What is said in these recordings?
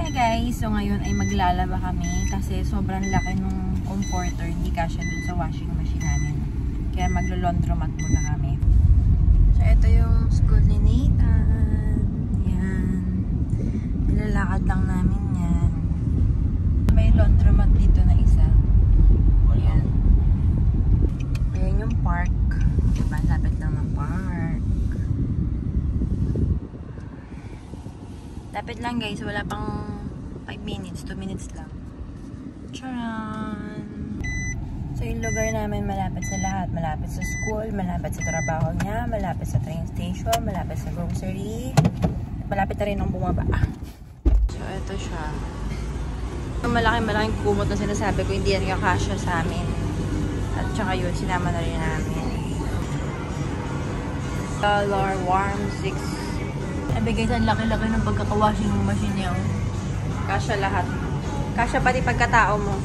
Hi guys! So ngayon ay maglalaba kami kasi sobrang laki nung comforter, hindi kasya dun sa washing machine namin. Kaya maglo-laundromat muna kami. So ito yung school ni Nathan. Yan. Nilalakad lang namin yan. May laundromat dito na isa. Yan. Ayan yung park. Diba? Lapit lang ng park. Lapit lang guys. Wala pang 5 minutes. 2 minutes lang. Charan! So yung lugar namin malapit sa lahat. Malapit sa school, malapit sa trabaho niya, malapit sa train station, malapit sa grocery. Malapit na rin ang bumaba. So ito siya. Yung malaking kumot na sinasabi ko, hindi yan kakasya sa amin. At saka yun, sinama na rin namin. Color warm 6. Sabi guys, ang laki-laki ng pagkakawashing machine niya. Kasya lahat. Kasya pati pagkatao mo.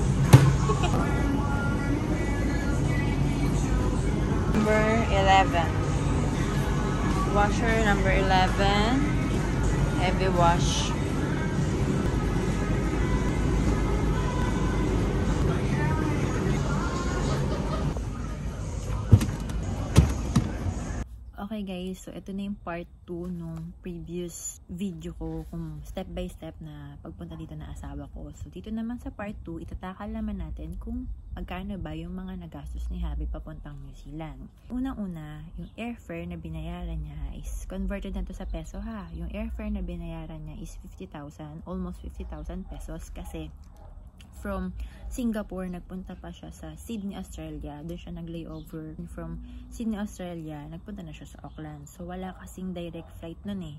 Number 11. Washer number 11. Heavy wash. Okay guys, so ito na yung part 2 nung previous video ko kung step by step na pagpunta dito na asawa ko. So dito naman sa part 2, itatakal naman natin kung magkano ba yung mga nagastos ni Happy papuntang New Zealand. Unang-una, yung airfare na binayaran niya is converted na to sa peso ha. Yung airfare na binayaran niya is 50,000, almost 50,000 pesos kasi from Singapore, nagpunta pa siya sa Sydney, Australia. Doon siya nag-layover. From Sydney, Australia, nagpunta na siya sa Auckland. So, wala kasing direct flight nun eh.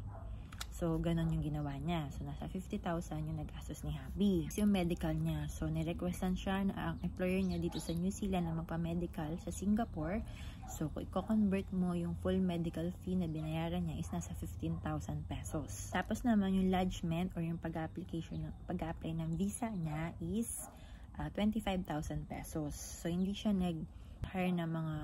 So, ganun yung ginawa niya. So, nasa 50,000 yung nagastos ni Happy. So, yung medical niya. So, nirequestan siya na ang employer niya dito sa New Zealand na magpa-medical sa Singapore. So, kung i-convert mo yung full medical fee na binayaran niya is nasa 15,000 pesos. Tapos naman yung lodgement or yung pag-apply ng visa niya is 25,000 pesos. So, hindi siya nag-hire ng mga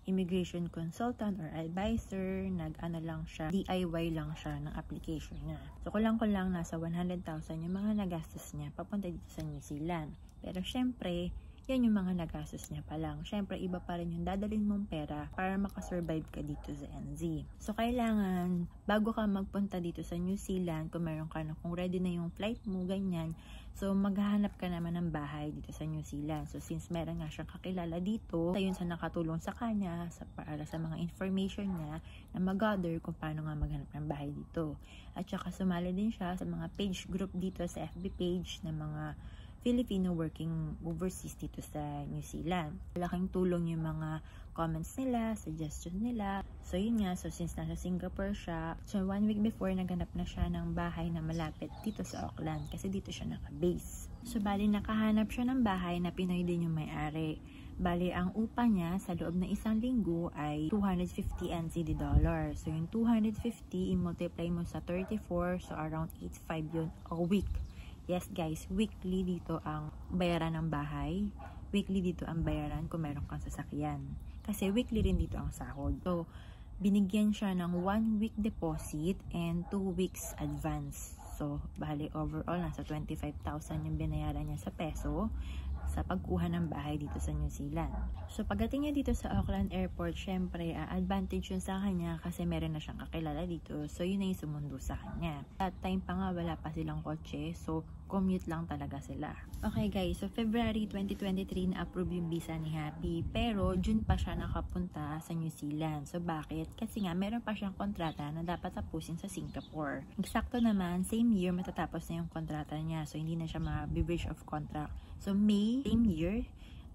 immigration consultant or advisor, nag-ano lang siya, DIY lang siya ng application niya. So, kulang-kulang nasa 100,000 yung mga nagastos niya papunta dito sa New Zealand. Pero, syempre, yan yung mga nagastos niya pa lang. Syempre, iba pa rin yung dadalhin mong pera para makasurvive ka dito sa NZ. So, kailangan, bago ka magpunta dito sa New Zealand, kung meron ka na, kung ready na yung flight mo, ganyan, so, maghahanap ka naman ng bahay dito sa New Zealand. So, since meron nga siyang kakilala dito, ayun sa nakatulong sa kanya, para sa mga information niya, na mag-gather kung paano nga maghanap ng bahay dito. At saka, sumali din siya sa mga page group dito sa FB page ng mga Filipino working overseas dito sa New Zealand. Malaking tulong yung mga comments nila, suggestions nila. So yun nga, so since nasa Singapore siya, so 1 week before naganap na siya ng bahay na malapit dito sa Auckland kasi dito siya naka-base. So bali nakahanap siya ng bahay na Pinoy din yung may-ari. Bali ang upa niya sa loob ng isang linggo ay 250 NZD dollars. So yung 250 i-multiply mo sa 34, so around 85 yun a week. Yes guys, weekly dito ang bayaran ng bahay. Weekly dito ang bayaran kung meron kang sasakyan. Kasi weekly rin dito ang sahod. So, binigyan siya ng 1 week deposit and 2 weeks advance. So, bali overall, nasa 25,000 yung binayaran niya sa peso sa pagkuha ng bahay dito sa New Zealand. So, pagdating niya dito sa Auckland Airport, syempre, advantage yun sa kanya kasi meron na siyang kakilala dito. So, yun na yung sumundo sa kanya. At time pa nga, wala pa silang kotse. So, commute lang talaga sila. Okay guys, so February 2023 na-approve yung visa ni Happy. Pero, June pa siya nakapunta sa New Zealand. So, bakit? Kasi nga, meron pa siyang kontrata na dapat tapusin sa Singapore. Eksakto naman, same year, matatapos na yung kontrata niya. So, hindi na siya ma-breach of contract. So, May, same year,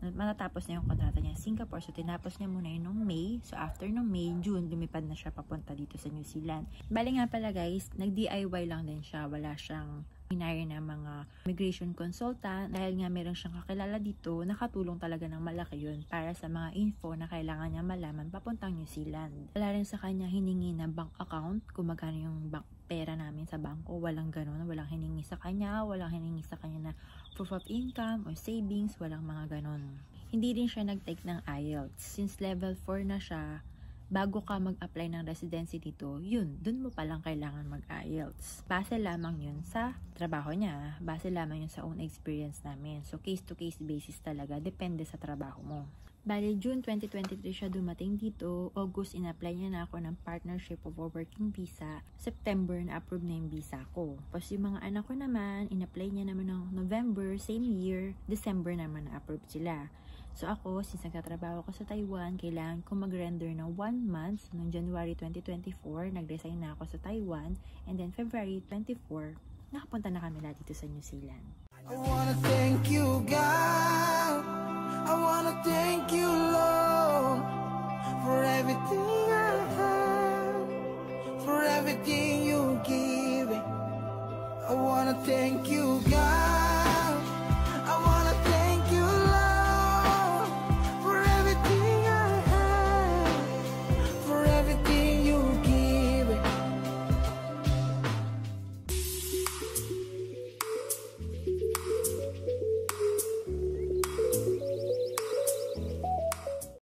matatapos na yung kontrata niya sa Singapore. So, tinapos niya muna yun nung May. So, after nung May, June, lumipad na siya papunta dito sa New Zealand. Bali nga pala guys, nag-DIY lang din siya. Wala siyang hinire na mga immigration consultant. Dahil nga meron siyang kakilala dito, nakatulong talaga ng malaki yun para sa mga info na kailangan niya malaman papuntang New Zealand. Wala rin sa kanya hiningi na bank account, kung magkano yung pera namin sa bangko. Walang ganun. Walang hiningi sa kanya. Walang hiningi sa kanya na proof of income or savings. Walang mga ganun. Hindi rin siya nag-take ng IELTS. Since level 4 na siya, bago ka mag-apply ng residency dito, dun mo palang kailangan mag-IELTS. Base lamang yun sa trabaho niya, base lamang yun sa own experience namin. So, case-to-case basis talaga, depende sa trabaho mo. Bali, June 2023 siya dumating dito. August, in-apply niya na ako ng partnership of a working visa. September, na-approve na yung visa ko. Tapos yung mga anak ko naman, in-apply niya naman ng November, same year. December naman na-approve sila. So ako, since nagtatrabaho ko sa Taiwan, kailangan ko mag-render ng 1 month. Noong January 2024, nag-resign na ako sa Taiwan. And then February 24, nakapunta na kami lahat dito sa New Zealand. I wanna thank you, God. I wanna thank you, Lord, for everything I have, for everything you give. I wanna thank you, God.